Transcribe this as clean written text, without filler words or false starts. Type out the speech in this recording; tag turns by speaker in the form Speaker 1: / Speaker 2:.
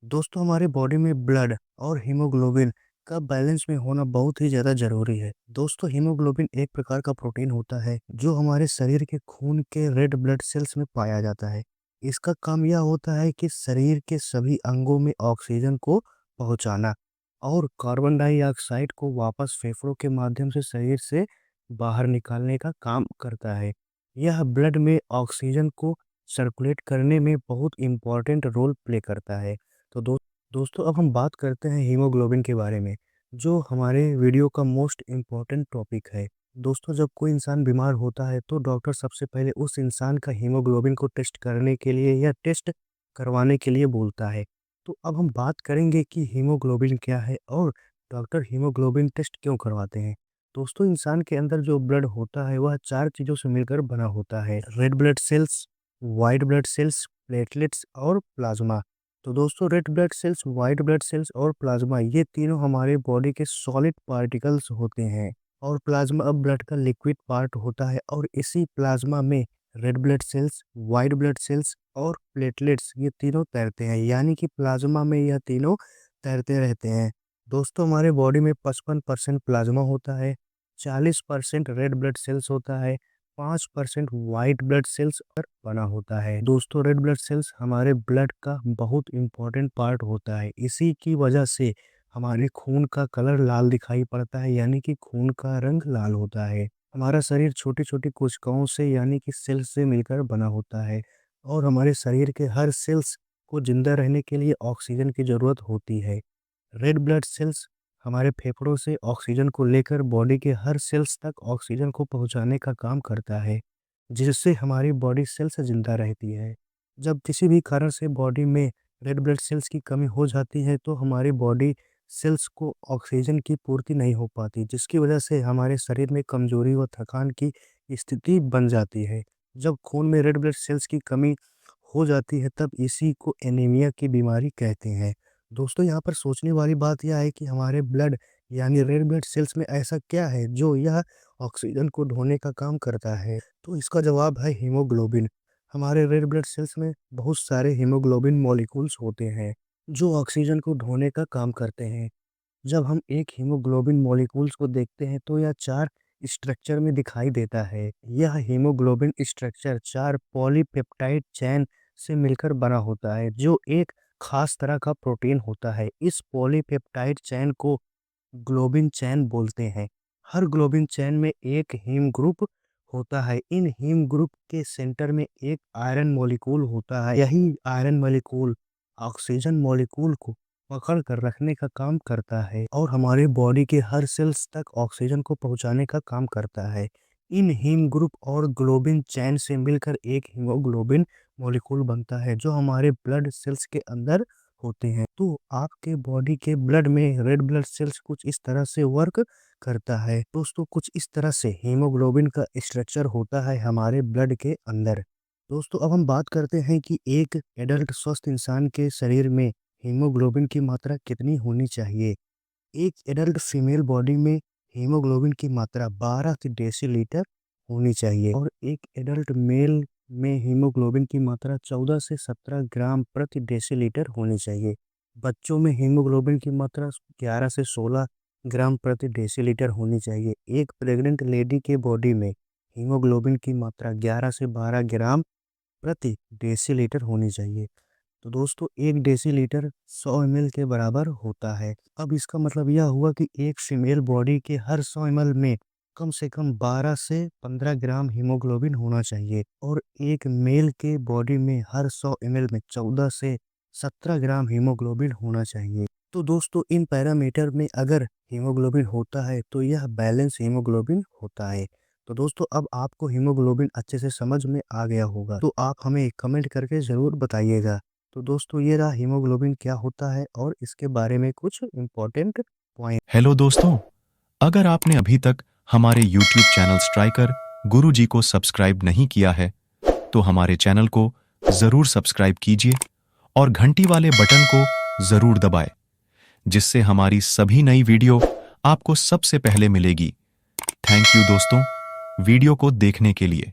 Speaker 1: दोस्तों हमारे बॉडी में ब्लड और हीमोग्लोबिन का बैलेंस में होना बहुत ही ज़्यादा ज़रूरी है। दोस्तों हीमोग्लोबिन एक प्रकार का प्रोटीन होता है जो हमारे शरीर के खून के रेड ब्लड सेल्स में पाया जाता है। इसका काम यह होता है कि शरीर के सभी अंगों में ऑक्सीजन को पहुंचाना और कार्बन डाइऑक्साइड को वापस फेफड़ों के माध्यम से शरीर से बाहर निकालने का काम करता है। यह ब्लड में ऑक्सीजन को सर्कुलेट करने में बहुत इम्पोर्टेंट रोल प्ले करता है। तो दोस्तों अब हम बात करते हैं हीमोग्लोबिन के बारे में, जो हमारे वीडियो का मोस्ट इम्पोर्टेंट टॉपिक है। दोस्तों जब कोई इंसान बीमार होता है तो डॉक्टर सबसे पहले उस इंसान का हीमोग्लोबिन को टेस्ट करने के लिए या टेस्ट करवाने के लिए बोलता है। तो अब हम बात करेंगे कि हीमोग्लोबिन क्या है और डॉक्टर हीमोग्लोबिन टेस्ट क्यों करवाते हैं। दोस्तों इंसान के अंदर जो ब्लड होता है वह 4 चीज़ों से मिलकर बना होता है: red blood cells, white blood cells, platelets और प्लाज्मा। तो दोस्तों red blood cells, white blood cells और प्लाज्मा ये तीनों हमारे बॉडी के सॉलिड पार्टिकल्स होते हैं और प्लाज्मा अब ब्लड का लिक्विड पार्ट होता है और इसी प्लाज्मा में red blood cells, white blood cells और प्लेटलेट्स ये तीनों तैरते हैं, यानी कि प्लाज्मा में यह तीनों तैरते रहते हैं। दोस्तों हमारे बॉडी में 55% प्लाज्मा होता है, 40% रेड ब्लड सेल्स होता है, 5% व्हाइट ब्लड सेल्स पर बना होता है। दोस्तों रेड ब्लड सेल्स हमारे ब्लड का बहुत इंपॉर्टेंट पार्ट होता है। इसी की वजह से हमारे खून का कलर लाल दिखाई पड़ता है, यानी कि खून का रंग लाल होता है। हमारा शरीर छोटी-छोटी कोशिकाओं से यानी कि सेल्स से मिलकर बना होता है और हमारे शरीर के हर सेल्स को जिंदा रहने के लिए ऑक्सीजन की ज़रूरत होती है। रेड ब्लड सेल्स हमारे फेफड़ों से ऑक्सीजन को लेकर बॉडी के हर सेल्स तक ऑक्सीजन को पहुंचाने का काम करता है, जिससे हमारी बॉडी सेल्स जिंदा रहती है। जब किसी भी कारण से बॉडी में रेड ब्लड सेल्स की कमी हो जाती है तो हमारी बॉडी सेल्स को ऑक्सीजन की पूर्ति नहीं हो पाती, जिसकी वजह से हमारे शरीर में कमजोरी व थकान की स्थिति बन जाती है। जब खून में रेड ब्लड सेल्स की कमी हो जाती है तब इसी को एनीमिया की बीमारी कहते हैं। दोस्तों यहाँ पर सोचने वाली बात यह है कि हमारे ब्लड यानी रेड ब्लड सेल्स में ऐसा क्या है जो यह ऑक्सीजन को ढोने का काम करता है। तो इसका जवाब है हीमोग्लोबिन। हमारे रेड ब्लड सेल्स में बहुत सारे हीमोग्लोबिन मॉलिक्यूल्स होते हैं जो ऑक्सीजन को ढोने का काम करते हैं। जब हम एक हीमोग्लोबिन मॉलिक्यूल्स को देखते हैं तो यह 4 स्ट्रक्चर में दिखाई देता है। यह हीमोग्लोबिन स्ट्रक्चर 4 पॉलीपेप्टाइड चेन से मिलकर बना होता है जो एक खास तरह का प्रोटीन होता है। इस पॉलीपेप्टाइड चेन को ग्लोबिन चेन बोलते हैं। हर ग्लोबिन चेन में एक हीम ग्रुप होता है। इन हीम ग्रुप के सेंटर में एक आयरन मॉलिक्यूल होता है। यही आयरन मॉलिक्यूल ऑक्सीजन मॉलिक्यूल को पकड़ कर रखने का काम करता है और हमारे बॉडी के हर सेल्स तक ऑक्सीजन को पहुंचाने का काम करता है। इन हीम ग्रुप और ग्लोबिन चैन से मिलकर एक हीमोग्लोबिन मॉलिक्यूल बनता है जो हमारे ब्लड सेल्स के अंदर होते हैं। तो आपके बॉडी के ब्लड में रेड ब्लड सेल्स कुछ इस तरह से वर्क करता है। दोस्तों कुछ इस तरह से हीमोग्लोबिन का स्ट्रक्चर होता है हमारे ब्लड के अंदर। दोस्तों अब हम बात करते हैं कि एक एडल्ट स्वस्थ इंसान के शरीर में हीमोग्लोबिन की मात्रा कितनी होनी चाहिए। एक एडल्ट फीमेल बॉडी में हीमोग्लोबिन की मात्रा 12 डेसीलीटर होनी चाहिए और एक एडल्ट मेल में हीमोग्लोबिन की मात्रा 14 से 17 ग्राम प्रति डेसीलीटर होनी चाहिए। बच्चों में हीमोग्लोबिन की मात्रा 11 से 16 ग्राम प्रति डेसीलीटर होनी चाहिए। एक प्रेग्नेंट लेडी के बॉडी में हीमोग्लोबिन की मात्रा 11 से 12 ग्राम प्रति डेसीलीटर होनी चाहिए। तो दोस्तों 1 डेसीलीटर 100 ml के बराबर होता है। अब इसका मतलब यह हुआ कि एक फीमेल बॉडी के हर 100 ml में कम से कम 12 से 15 ग्राम हीमोग्लोबिन होना चाहिए और एक मेल के बॉडी में हर 100 ml में 14 से 17 ग्राम हीमोग्लोबिन होना चाहिए। तो दोस्तों इन पैरामीटर में अगर हीमोग्लोबिन होता है तो यह बैलेंस हीमोग्लोबिन होता है। तो दोस्तों अब आपको हीमोग्लोबिन अच्छे से समझ में आ गया होगा, तो आप हमें कमेंट करके ज़रूर बताइएगा। तो दोस्तों ये रहा हीमोग्लोबिन क्या होता है और इसके बारे में कुछ इम्पोर्टेंट पॉइंट।
Speaker 2: हेलो दोस्तों, अगर आपने अभी तक हमारे YouTube चैनल स्ट्राइकर गुरुजी को सब्सक्राइब नहीं किया है तो हमारे चैनल को जरूर सब्सक्राइब कीजिए और घंटी वाले बटन को जरूर दबाएं, जिससे हमारी सभी नई वीडियो आपको सबसे पहले मिलेगी। थैंक यू दोस्तों, वीडियो को देखने के लिए।